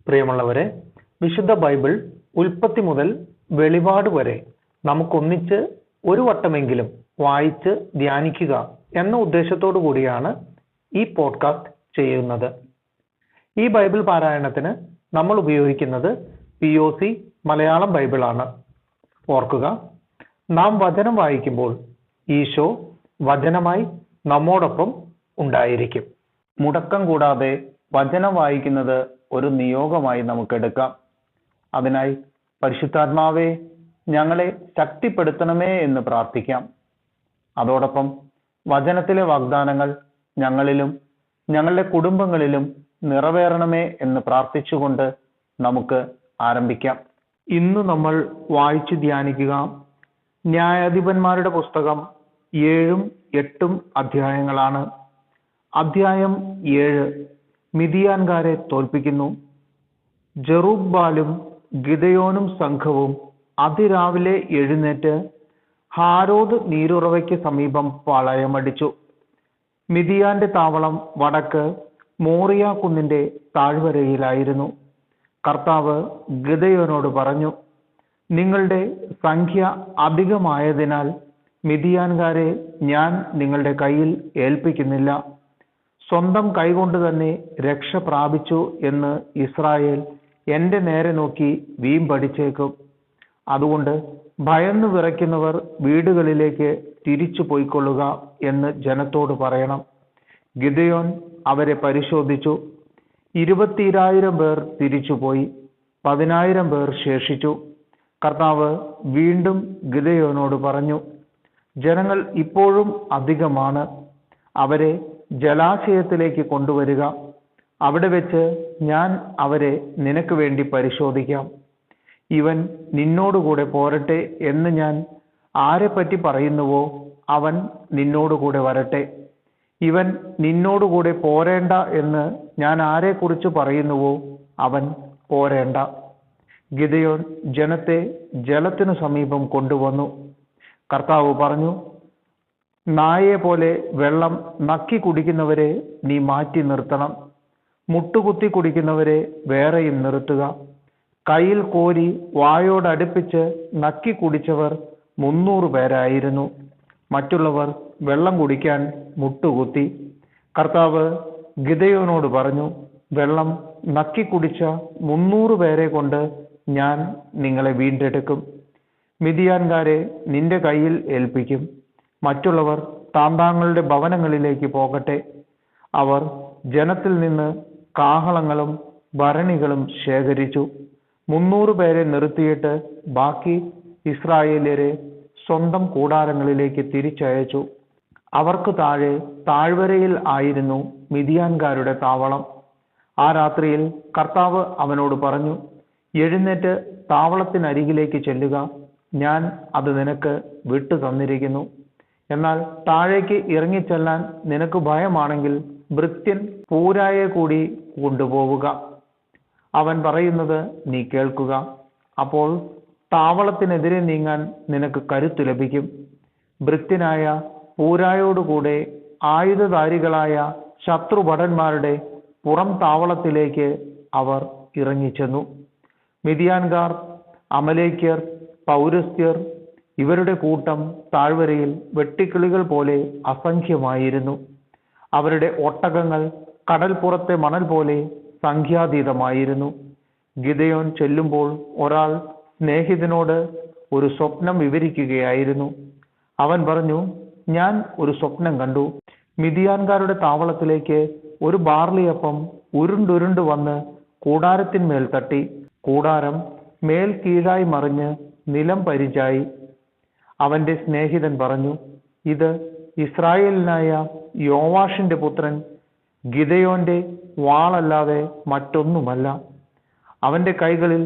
പ്രിയമുള്ളവരെ, വിശുദ്ധ ബൈബിൾ ഉൽപ്പത്തി മുതൽ വെളിപാട് വരെ നമുക്കൊന്നിച്ച് ഒരു വട്ടമെങ്കിലും വായിച്ച് ധ്യാനിക്കുക എന്ന ഉദ്ദേശത്തോടു കൂടിയാണ് ഈ പോഡ്കാസ്റ്റ് ചെയ്യുന്നത്. ഈ ബൈബിൾ പാരായണത്തിന് നമ്മൾ ഉപയോഗിക്കുന്നത് POC മലയാളം ബൈബിളാണ്. ഓർക്കുക, നാം വചനം വായിക്കുമ്പോൾ ഈശോ വചനമായി നമ്മോടൊപ്പം ഉണ്ടായിരിക്കും. മുടക്കം കൂടാതെ വചനം വായിക്കുന്നത് ഒരു നിയോഗമായി നമുക്കെടുക്കാം. അതിനായി പരിശുദ്ധാത്മാവേ, ഞങ്ങളെ ശക്തിപ്പെടുത്തണമേ എന്ന് പ്രാർത്ഥിക്കാം. അതോടൊപ്പം വചനത്തിലെ വാഗ്ദാനങ്ങൾ ഞങ്ങളിലും ഞങ്ങളുടെ കുടുംബങ്ങളിലും നിറവേറണമേ എന്ന് പ്രാർത്ഥിച്ചുകൊണ്ട് നമുക്ക് ആരംഭിക്കാം. ഇന്ന് നമ്മൾ വായിച്ചു ധ്യാനിക്കുക ന്യായാധിപന്മാരുടെ പുസ്തകം 7ഉം 8ഉം അധ്യായങ്ങളാണ്. അധ്യായം 7 മിദിയാൻകാരെ തോൽപ്പിക്കുന്നു. ജെറുബ്ബാലും ഗിദെയോനും സംഘവും അതിരാവിലെ എഴുന്നേറ്റ് ഹാരോദ് നീരുറവയ്ക്ക് സമീപം പാളയമടിച്ചു. മിദിയാന്റെ താവളം വടക്ക് മോറിയ കുന്നിന്റെ താഴ്വരയിലായിരുന്നു. കർത്താവ് ഗിദെയോനോട് പറഞ്ഞു, നിങ്ങളുടെ സംഖ്യ അധികമായതിനാൽ മിദിയാൻകാരെ ഞാൻ നിങ്ങളുടെ കയ്യിൽ ഏൽപ്പിക്കുന്നില്ല. സ്വന്തം കൈകൊണ്ട് തന്നെ രക്ഷ പ്രാപിച്ചു എന്ന് ഇസ്രായേൽ എൻ്റെ നേരെ നോക്കി വീമ്പടിച്ചേക്കും. അതുകൊണ്ട് ഭയന്നു വിറയ്ക്കുന്നവർ വീടുകളിലേക്ക് തിരിച്ചു പോയിക്കൊള്ളുക എന്ന് ജനത്തോട് പറയണം. ഗിദെയോൻ അവരെ പരിശോധിച്ചു. 20,000 പേർ തിരിച്ചുപോയി, 10,000 പേർ ശേഷിച്ചു. കർത്താവ് വീണ്ടും ഗിദെയോനോട് പറഞ്ഞു, ജനങ്ങൾ ഇപ്പോഴും അധികമാണ്. അവരെ ജലാശയത്തിലേക്ക് കൊണ്ടുവരിക. അവിടെ വെച്ച് ഞാൻ അവരെ നിനക്ക് വേണ്ടി പരിശോധിക്കാം. ഇവൻ നിന്നോടുകൂടെ പോരട്ടെ എന്ന് ഞാൻ ആരെപ്പറ്റി പറയുന്നുവോ അവൻ നിന്നോടുകൂടെ വരട്ടെ. ഇവൻ നിന്നോടുകൂടെ പോരേണ്ട എന്ന് ഞാൻ ആരെക്കുറിച്ച് പറയുന്നുവോ അവൻ പോരേണ്ട. ഗിദെയോൻ ജനത്തെ ജലത്തിനു സമീപം കൊണ്ടുവന്നു. കർത്താവ് പറഞ്ഞു, നായയെ പോലെ വെള്ളം നക്കി കുടിക്കുന്നവരെ നീ മാറ്റി നിർത്തണം. മുട്ടുകുത്തി കുടിക്കുന്നവരെ വേറെയും നിർത്തുക. കയ്യിൽ കോരി വായോടടുപ്പിച്ച് നക്കി കുടിച്ചവർ 300 പേരായിരുന്നു. മറ്റുള്ളവർ വെള്ളം കുടിക്കാൻ മുട്ടുകുത്തി. കർത്താവ് ഗിദെയോനോട് പറഞ്ഞു, വെള്ളം നക്കി കുടിച്ച 300 പേരെ കൊണ്ട് ഞാൻ നിങ്ങളെ വീണ്ടെടുക്കും. മിദിയാൻകാരെ നിന്റെ കയ്യിൽ ഏൽപ്പിക്കും. മറ്റുള്ളവർ താന്താങ്ങളുടെ ഭവനങ്ങളിലേക്ക് പോകട്ടെ. അവർ ജനത്തിൽ നിന്ന് കാഹളങ്ങളും ഭരണികളും ശേഖരിച്ചു. 300 പേരെ നിർത്തിയിട്ട് ബാക്കി ഇസ്രായേല്യരെ സ്വന്തം കൂടാരങ്ങളിലേക്ക് തിരിച്ചയച്ചു. അവർക്ക് താഴെ താഴ്വരയിൽ ആയിരുന്നു മിദിയാൻകാരുടെ താവളം. ആ രാത്രിയിൽ കർത്താവ് അവനോട് പറഞ്ഞു, എഴുന്നേറ്റ് താവളത്തിനരികിലേക്ക് ചെല്ലുക. ഞാൻ അത് നിനക്ക് വിട്ടു തന്നിരിക്കുന്നു. എന്നാൽ താഴേക്ക് ഇറങ്ങിച്ചെല്ലാൻ നിനക്ക് ഭയമാണെങ്കിൽ ഭൃത്യൻ പൂരായെ കൂടി കൊണ്ടുപോവുക. അവൻ പറയുന്നത് നീ കേൾക്കുക. അപ്പോൾ താവളത്തിനെതിരെ നീങ്ങാൻ നിനക്ക് കരുത്തു ലഭിക്കും. ഭൃത്യനായ പൂരായോടുകൂടെ ആയുധധാരികളായ ശത്രുഭടന്മാരുടെ പുറം താവളത്തിലേക്ക് അവർ ഇറങ്ങിച്ചെന്നു. മിദിയാൻകാർ, അമലേക്യർ, പൗരസ്ത്യർ ഇവരുടെ കൂട്ടം താഴ്വരയിൽ വെട്ടിക്കിളികൾ പോലെ അസംഖ്യമായിരുന്നു. അവരുടെ ഒട്ടകങ്ങൾ കടൽപ്പുറത്തെ മണൽ പോലെ സംഖ്യാതീതമായിരുന്നു. ഗിദെയോൻ ചെല്ലുമ്പോൾ ഒരാൾ സ്നേഹിതനോട് ഒരു സ്വപ്നം വിവരിക്കുകയായിരുന്നു. അവൻ പറഞ്ഞു, ഞാൻ ഒരു സ്വപ്നം കണ്ടു. മിദിയാൻകാരുടെ താവളത്തിലേക്ക് ഒരു ബാർലിയപ്പം ഉരുണ്ടുരുണ്ട് വന്ന് കൂടാരത്തിന്മേൽ തട്ടി. കൂടാരം മേൽ കീഴായി മറിഞ്ഞ് നിലം പരിചായി. അവന്റെ സ്നേഹിതൻ പറഞ്ഞു, ഇത് ഇസ്രായേലിനായ യോവാഷിന്റെ പുത്രൻ ഗിദെയോന്റെ വാളല്ലാതെ മറ്റൊന്നുമല്ല. അവന്റെ കൈകളിൽ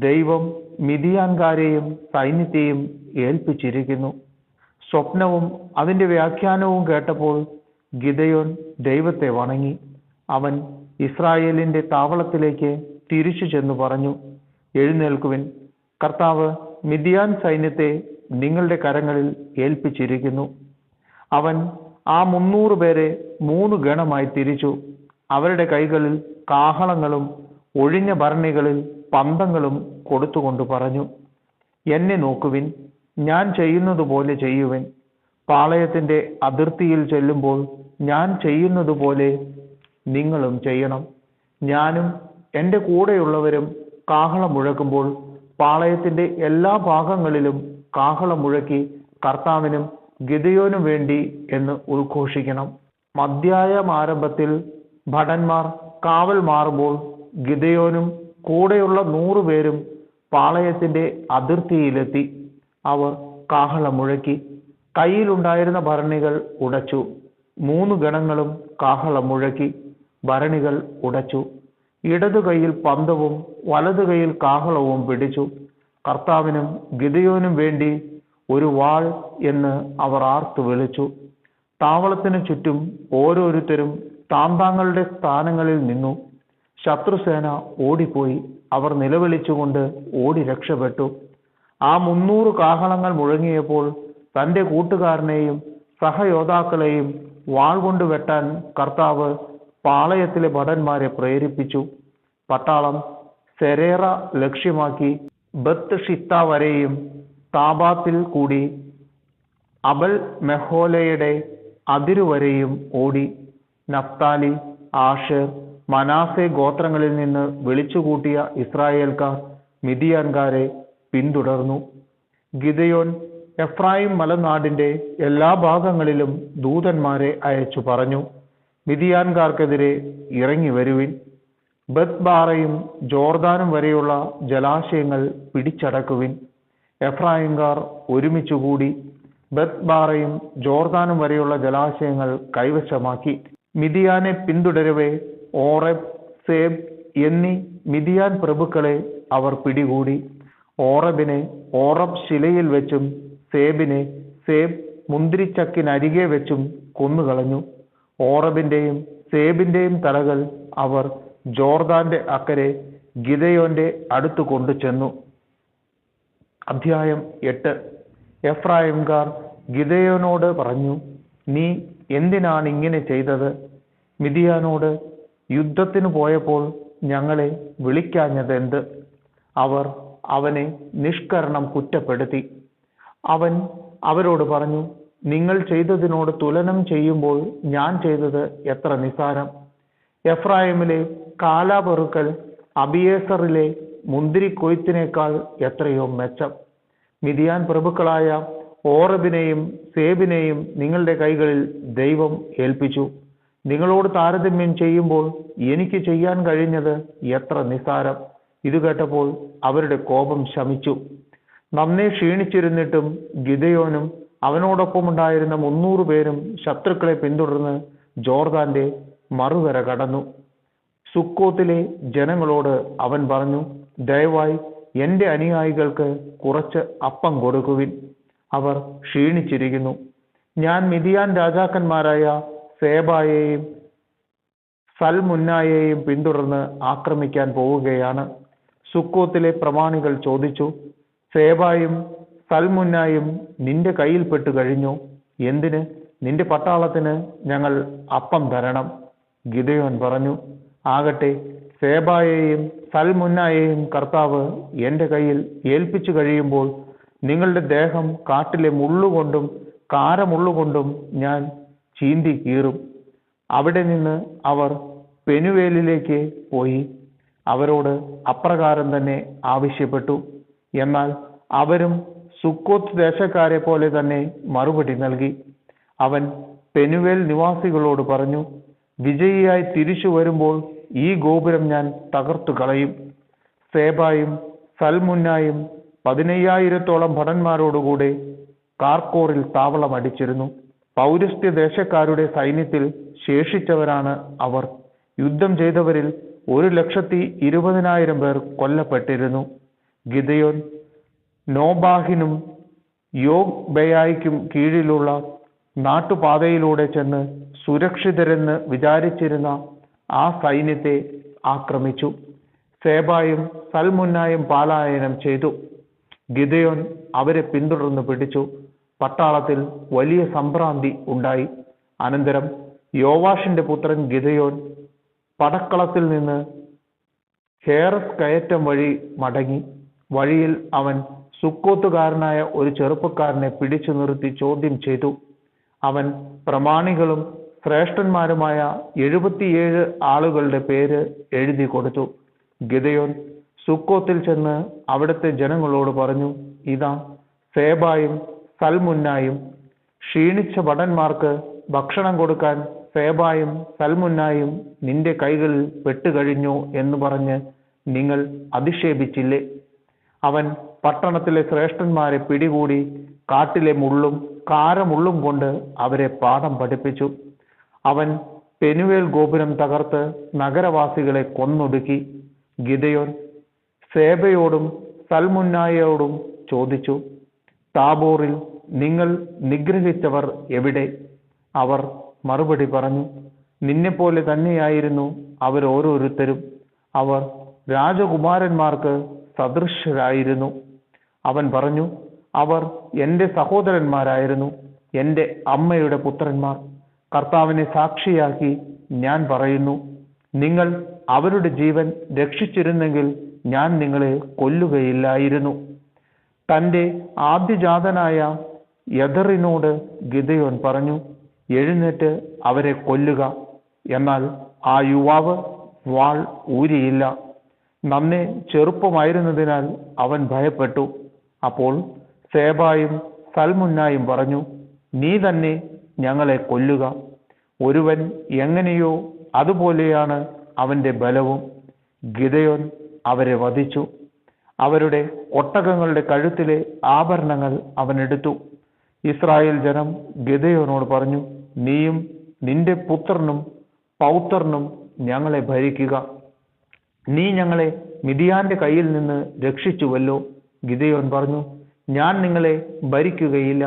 ദൈവം മിദിയാൻകാരെയും സൈന്യത്തെയും ഏൽപ്പിച്ചിരിക്കുന്നു. സ്വപ്നവും അതിന്റെ വ്യാഖ്യാനവും കേട്ടപ്പോൾ ഗിദെയോൻ ദൈവത്തെ വണങ്ങി. അവൻ ഇസ്രായേലിന്റെ താവളത്തിലേക്ക് തിരിച്ചു ചെന്നു പറഞ്ഞു, എഴുന്നേൽക്കുവിൻ, കർത്താവ് മിദിയാൻ സൈന്യത്തെ നിങ്ങളുടെ കരങ്ങളിൽ ഏൽപ്പിച്ചിരിക്കുന്നു. അവൻ ആ 300 പേരെ 3 ഗണമായി തിരിച്ചു. അവരുടെ കൈകളിൽ കാഹളങ്ങളും ഒഴിഞ്ഞ ഭരണികളിൽ പന്തങ്ങളും കൊടുത്തുകൊണ്ട് പറഞ്ഞു, എന്നെ നോക്കുവിൻ, ഞാൻ ചെയ്യുന്നത് പോലെ ചെയ്യുവിൻ. പാളയത്തിന്റെ അതിർത്തിയിൽ ചെല്ലുമ്പോൾ ഞാൻ ചെയ്യുന്നത് പോലെ നിങ്ങളും ചെയ്യണം. ഞാനും എൻ്റെ കൂടെയുള്ളവരും കാഹളം മുഴക്കുമ്പോൾ പാളയത്തിന്റെ എല്ലാ ഭാഗങ്ങളിലും കാഹളം മുഴക്കി കർത്താവിനും ഗിദെയോനും വേണ്ടി എന്ന് ഉദ്ഘോഷിക്കണം. മധ്യാഹ്നാരംഭത്തിൽ ഭടന്മാർ കാവൽ മാറുമ്പോൾ ഗിദെയോനും കൂടെയുള്ള 100 പേരും പാളയത്തിന്റെ അതിർത്തിയിലെത്തി. അവർ കാഹളം മുഴക്കി, കയ്യിലുണ്ടായിരുന്ന ഭരണികൾ ഉടച്ചു. 3 ഗണങ്ങളും കാഹളം മുഴക്കി ഭരണികൾ ഉടച്ചു. ഇടതു കൈയിൽ പന്തവും വലതു കൈയിൽ കാഹളവും പിടിച്ചു. കർത്താവിനും ഗിദെയോനും വേണ്ടി ഒരു വാൾ എന്ന് അവർ ആർത്തു വിളിച്ചു. താവളത്തിന് ചുറ്റും ഓരോരുത്തരും താന്താങ്ങളുടെ സ്ഥാനങ്ങളിൽ നിന്നു. ശത്രുസേന ഓടിപ്പോയി. അവർ നിലവിളിച്ചുകൊണ്ട് ഓടി രക്ഷപ്പെട്ടു. ആ 300 കാഹളങ്ങൾ മുഴങ്ങിയപ്പോൾ തൻ്റെ കൂട്ടുകാരനെയും സഹയോദ്ധാക്കളെയും വാൾ കൊണ്ട് വെട്ടാൻ കർത്താവ് പാളയത്തിലെ ഭടന്മാരെ പ്രേരിപ്പിച്ചു. പട്ടാളം സെരേറ ലക്ഷ്യമാക്കി ബത്ത് ഷിത്ത വരെയും താബാത്തിൽ കൂടി അബൽ മെഹോലയുടെ അതിരുവരെയും ഓടി. നഫ്താലി, ആഷേർ, മനാസെ ഗോത്രങ്ങളിൽ നിന്ന് വിളിച്ചുകൂട്ടിയ ഇസ്രായേൽക്കാർ മിദിയാൻകാരെ പിന്തുടർന്നു. ഗിദെയോൻ എഫ്രായിം മലനാടിന്റെ എല്ലാ ഭാഗങ്ങളിലും ദൂതന്മാരെ അയച്ചു പറഞ്ഞു, മിദിയാൻകാർക്കെതിരെ ഇറങ്ങി വരുവിൻ. ബത്ത്ബാറയും ജോർദാനും വരെയുള്ള ജലാശയങ്ങൾ പിടിച്ചടക്കുവിൻ. എഫ്രായിംകാർ ഒരുമിച്ചുകൂടി ബത്ത്ബാറയും ജോർദാനും വരെയുള്ള ജലാശയങ്ങൾ കൈവശമാക്കി. മിദിയാനെ പിന്തുടരവെ ഓറബ്, സേബ് എന്നീ മിദിയാൻ പ്രഭുക്കളെ അവർ പിടികൂടി. ഓറബിനെ ഓറബ് ശിലയിൽ വെച്ചും സേബിനെ സേബ് മുന്തിരിച്ചക്കിനരികെ വെച്ചും കൊന്നുകളഞ്ഞു. ഓറബിന്റെയും സേബിന്റെയും തലകൾ അവർ ജോർദാന്റെ അക്കരെ ഗിദെയോന്റെ അടുത്ത് കൊണ്ടുചെന്നു. അധ്യായം 8. എഫ്രായിംകാർ ഗിദെയോനോട് പറഞ്ഞു, നീ എന്തിനാണ് ഇങ്ങനെ ചെയ്തത്? മിദിയാനോട് യുദ്ധത്തിന് പോയപ്പോൾ ഞങ്ങളെ വിളിക്കാഞ്ഞതെന്ത്? അവർ അവനെ നിഷ്കരണം കുറ്റപ്പെടുത്തി. അവൻ അവരോട് പറഞ്ഞു, നിങ്ങൾ ചെയ്തതിനോട് തുലനം ചെയ്യുമ്പോൾ ഞാൻ ചെയ്തത് എത്ര നിസാരം. എഫ്രായിമിലെ കാലാപെറുക്കൽ അബിയേസറിലെ മുന്തിരിക്കൊയ്ത്തിനേക്കാൾ എത്രയോ മെച്ചം. മിദിയാൻ പ്രഭുക്കളായ ഓറബിനെയും സേബിനെയും നിങ്ങളുടെ കൈകളിൽ ദൈവം ഏൽപ്പിച്ചു. നിങ്ങളോട് താരതമ്യം ചെയ്യുമ്പോൾ എനിക്ക് ചെയ്യാൻ കഴിഞ്ഞത് എത്ര നിസാരം. ഇത് കേട്ടപ്പോൾ അവരുടെ കോപം ശമിച്ചു. നന്നേ ക്ഷീണിച്ചിരുന്നിട്ടും ഗിദെയോനും അവനോടൊപ്പമുണ്ടായിരുന്ന 300 പേരും ശത്രുക്കളെ പിന്തുടർന്ന് ജോർദാന്റെ മറുകര കടന്നു. സുക്കോത്തിലെ ജനങ്ങളോട് അവൻ പറഞ്ഞു, ദയവായി എൻ്റെ അനുയായികൾക്ക് കുറച്ച് അപ്പം കൊടുക്കുവിൻ. അവർ ക്ഷീണിച്ചിരിക്കുന്നു. ഞാൻ മിദിയാൻ രാജാക്കന്മാരായ സേബായെയും സൽമുന്നായെയും പിന്തുടർന്ന് ആക്രമിക്കാൻ പോവുകയാണ്. സുക്കോത്തിലെ പ്രമാണികൾ ചോദിച്ചു, സേബായും സൽമുന്നായും നിന്റെ കയ്യിൽപ്പെട്ടു കഴിഞ്ഞു. എന്തിന്? നിന്റെ പട്ടാളത്തിന് ഞങ്ങൾ അപ്പം തരണം. ഗിദെയോൻ പറഞ്ഞു, ആകട്ടെ, സേബായെയും സൽമുന്നായെയും കർത്താവ് എൻ്റെ കയ്യിൽ ഏൽപ്പിച്ചു കഴിയുമ്പോൾ നിങ്ങളുടെ ദേഹം കാട്ടിലെ മുള്ളുകൊണ്ടും കാരമുള്ളുകൊണ്ടും ഞാൻ ചീന്തി കീറും. അവിടെ നിന്ന് അവർ പെനുവേലിലേക്ക് പോയി അവരോട് അപ്രകാരം തന്നെ ആവശ്യപ്പെട്ടു. എന്നാൽ അവരും സുക്കോത്ത് ദേശക്കാരെ പോലെ തന്നെ മറുപടി നൽകി. അവൻ പെനുവേൽ നിവാസികളോട് പറഞ്ഞു, വിജയിയായി തിരിച്ചു വരുമ്പോൾ ഈ ഗോപുരം ഞാൻ തകർത്തു കളയും. സേബായും സൽമുന്നായും 15,000-ഓളം ഭടന്മാരോടുകൂടെ കാർക്കോറിൽ താവളമടിച്ചിരുന്നു. പൗരസ്ത്യ ദേശക്കാരുടെ സൈന്യത്തിൽ ശേഷിച്ചവരാണ് അവർ. യുദ്ധം ചെയ്തവരിൽ 1,20,000 പേർ കൊല്ലപ്പെട്ടിരുന്നു. ഗിദെയോൻ നോബാഹിനും യോഗ്ബെയായ്ക്കും കീഴിലുള്ള നാട്ടുപാതയിലൂടെ ചെന്ന് സുരക്ഷിതരെന്ന് വിചാരിച്ചിരുന്ന ആ സൈന്യത്തെ ആക്രമിച്ചു. സേബായും സൽമുന്നായും പലായനം ചെയ്തു. ഗിദെയോൻ അവരെ പിന്തുടർന്ന് പിടിച്ചു. പട്ടാളത്തിൽ വലിയ സംഭ്രാന്തി ഉണ്ടായി. അനന്തരം യോവാഷിന്റെ പുത്രൻ ഗിദെയോൻ പടക്കളത്തിൽ നിന്ന് ഹേറസ് കയറ്റം വഴി മടങ്ങി. വഴിയിൽ അവൻ സുക്കോത്തുകാരനായ ഒരു ചെറുപ്പക്കാരനെ പിടിച്ചു നിർത്തി ചോദ്യം ചെയ്തു. അവൻ പ്രമാണികളും ശ്രേഷ്ഠന്മാരുമായ 77 ആളുകളുടെ പേര് എഴുതി കൊടുത്തു. ഗിദെയോൻ സുക്കോത്തിൽ ചെന്ന് അവിടുത്തെ ജനങ്ങളോട് പറഞ്ഞു, ഇതാ സേബായും സൽമുന്നായും. ക്ഷീണിച്ച ഭടന്മാർക്ക് ഭക്ഷണം കൊടുക്കാൻ സേബായും സൽമുന്നായും നിന്റെ കൈകളിൽ പെട്ടുകഴിഞ്ഞു എന്ന് പറഞ്ഞ് നിങ്ങൾ അധിക്ഷേപിച്ചില്ലേ? അവൻ പട്ടണത്തിലെ ശ്രേഷ്ഠന്മാരെ പിടികൂടി കാട്ടിലെ മുള്ളും കാരമുള്ളും കൊണ്ട് അവരെ പാഠം പഠിപ്പിച്ചു. അവൻ പെനുവേൽ ഗോപുരം തകർത്ത് നഗരവാസികളെ കൊന്നൊടുക്കി. ഗിദെയോൻ സേബയോടും സൽമുന്നായോടും ചോദിച്ചു, താബോറിൽ നിങ്ങൾ നിഗ്രഹിച്ചവർ എവിടെ? അവർ മറുപടി പറഞ്ഞു, നിന്നെപ്പോലെ തന്നെയായിരുന്നു അവരോരോരുത്തരും. അവർ രാജകുമാരന്മാർക്ക് സദൃശരായിരുന്നു. അവൻ പറഞ്ഞു, അവർ എൻ്റെ സഹോദരന്മാരായിരുന്നു, എൻ്റെ അമ്മയുടെ പുത്രന്മാർ. കർത്താവിനെ സാക്ഷിയാക്കി ഞാൻ പറയുന്നു, നിങ്ങൾ അവരുടെ ജീവൻ രക്ഷിച്ചിരുന്നെങ്കിൽ ഞാൻ നിങ്ങളെ കൊല്ലുകയില്ലായിരുന്നു. തൻ്റെ ആദ്യജാതനായ യദറിനോട് ഗിദെയോൻ പറഞ്ഞു, എഴുന്നേറ്റ് അവരെ കൊല്ലുക. എന്നാൽ ആ യുവാവ് വാൾ ഊരിയില്ല. നന്നേ ചെറുപ്പമായിരുന്നതിനാൽ അവൻ ഭയപ്പെട്ടു. അപ്പോൾ സേബായും സൽമുന്നായും പറഞ്ഞു, നീ തന്നെ ഞങ്ങളെ കൊല്ലുക. ഒരുവൻ എങ്ങനെയോ അതുപോലെയാണ് അവൻ്റെ ബലവും. ഗിദെയോൻ അവരെ വധിച്ചു. അവരുടെ ഒട്ടകങ്ങളുടെ കഴുത്തിലെ ആഭരണങ്ങൾ അവൻ എടുത്തു. ഇസ്രായേൽ ജനം ഗിദെയോനോട് പറഞ്ഞു, നീയും നിന്റെ പുത്രനും പൗത്രനും ഞങ്ങളെ ഭരിക്കുക. നീ ഞങ്ങളെ മിദിയാന്റെ കയ്യിൽ നിന്ന് രക്ഷിച്ചുവല്ലോ. ഗിദെയോൻ പറഞ്ഞു, ഞാൻ നിങ്ങളെ ഭരിക്കുകയില്ല,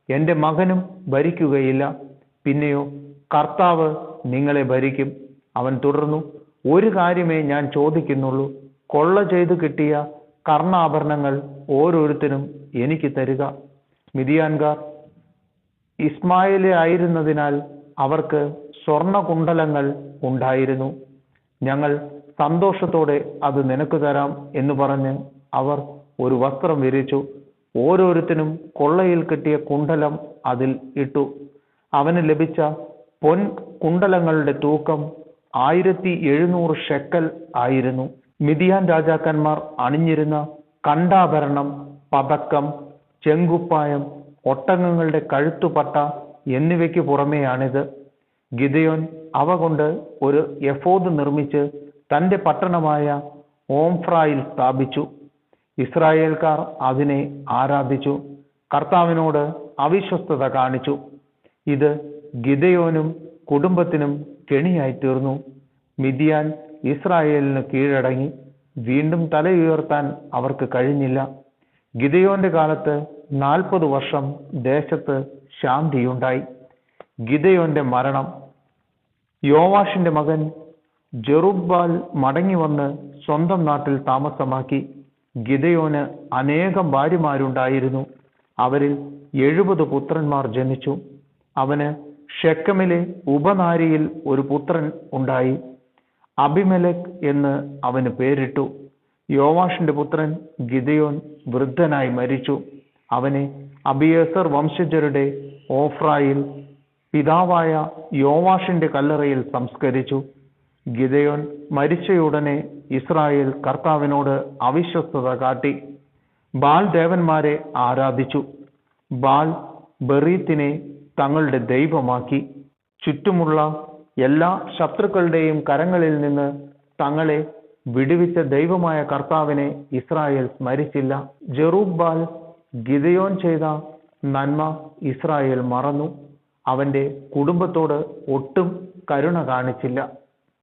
എൻ്റെ മകനും ഭരിക്കുകയില്ല, പിന്നെയോ കർത്താവ് നിങ്ങളെ ഭരിക്കും. അവൻ തുടർന്നു, ഒരു കാര്യമേ ഞാൻ ചോദിക്കുന്നുള്ളൂ, കൊള്ള ചെയ്തു കിട്ടിയ കർണാഭരണങ്ങൾ ഓരോരുത്തരും എനിക്ക് തരിക. മിദിയാൻകാർ ഇസ്മായേലി ആയിരുന്നതിനാൽ അവർക്ക് സ്വർണകുണ്ടലങ്ങൾ ഉണ്ടായിരുന്നു. ഞങ്ങൾ സന്തോഷത്തോടെ അത് നിനക്ക് തരാം എന്ന് പറഞ്ഞ് അവർ ഒരു വസ്ത്രം വിരിച്ചു. ഓരോരുത്തരും കൊള്ളയിൽ കിട്ടിയ കുണ്ടലം അതിൽ ഇട്ടു. അവന് ലഭിച്ച പൊൻ കുണ്ടലങ്ങളുടെ തൂക്കം 1700 ഷെക്കൽ ആയിരുന്നു. മിദിയാൻ രാജാക്കന്മാർ അണിഞ്ഞിരുന്ന കണ്ടാഭരണം, പതക്കം, ചെങ്കുപ്പായം, ഒട്ടകങ്ങളുടെ കഴുത്തുപട്ട എന്നിവയ്ക്ക് പുറമെയാണിത്. ഗിദെയോൻ അവ കൊണ്ട് ഒരു എഫോദ് നിർമ്മിച്ച് തൻ്റെ പട്ടണമായ ഓംഫ്രായിൽ സ്ഥാപിച്ചു. ഇസ്രായേൽക്കാർ അതിനെ ആരാധിച്ചു, കർത്താവിനോട് അവിശ്വസ്തത കാണിച്ചു. ഇത് ഗിദെയോനും കുടുംബത്തിനും കെണിയായി തീർന്നു. മിദിയാൻ ഇസ്രായേലിന് കീഴടങ്ങി. വീണ്ടും തലയുയർത്താൻ അവർക്ക് കഴിഞ്ഞില്ല. ഗിദെയോന്റെ കാലത്ത് 40 വർഷം ദേശത്ത് ശാന്തിയുണ്ടായി. ഗിദെയോന്റെ മരണം. യോവാഷിന്റെ മകൻ ജെറുബ്ബാൽ മടങ്ങി വന്ന് സ്വന്തം നാട്ടിൽ താമസമാക്കി. ഗിദെയോന് അനേകം ഭാര്യമാരുണ്ടായിരുന്നു. അവരിൽ 70 പുത്രന്മാർ ജനിച്ചു. അവന് ഷെക്കമിലെ ഉപനാരിയിൽ ഒരു പുത്രൻ ഉണ്ടായി. അബിമെലെക്ക് എന്ന് അവന് പേരിട്ടു. യോവാഷിന്റെ പുത്രൻ ഗിദെയോൻ വൃദ്ധനായി മരിച്ചു. അവനെ അബിയേസർ വംശജരുടെ ഓഫ്രായിൽ പിതാവായ യോവാഷിന്റെ കല്ലറയിൽ സംസ്കരിച്ചു. ഗിദെയോൻ മരിച്ചയുടനെ ഇസ്രായേൽ കർത്താവിനോട് അവിശ്വസ്തത കാട്ടി. ബാൽ ദേവന്മാരെ ആരാധിച്ചു. ബാൽ ബെറീത്തിനെ തങ്ങളുടെ ദൈവമാക്കി. ചുറ്റുമുള്ള എല്ലാ ശത്രുക്കളുടെയും കരങ്ങളിൽ നിന്ന് തങ്ങളെ വിടുവിച്ച ദൈവമായ കർത്താവിനെ ഇസ്രായേൽ സ്മരിച്ചില്ല. ജെറുബ്ബാൽ ഗിദെയോൻ ചെയ്ത നന്മ ഇസ്രായേൽ മറന്നു. അവന്റെ കുടുംബത്തോട് ഒട്ടും കരുണ കാണിച്ചില്ല.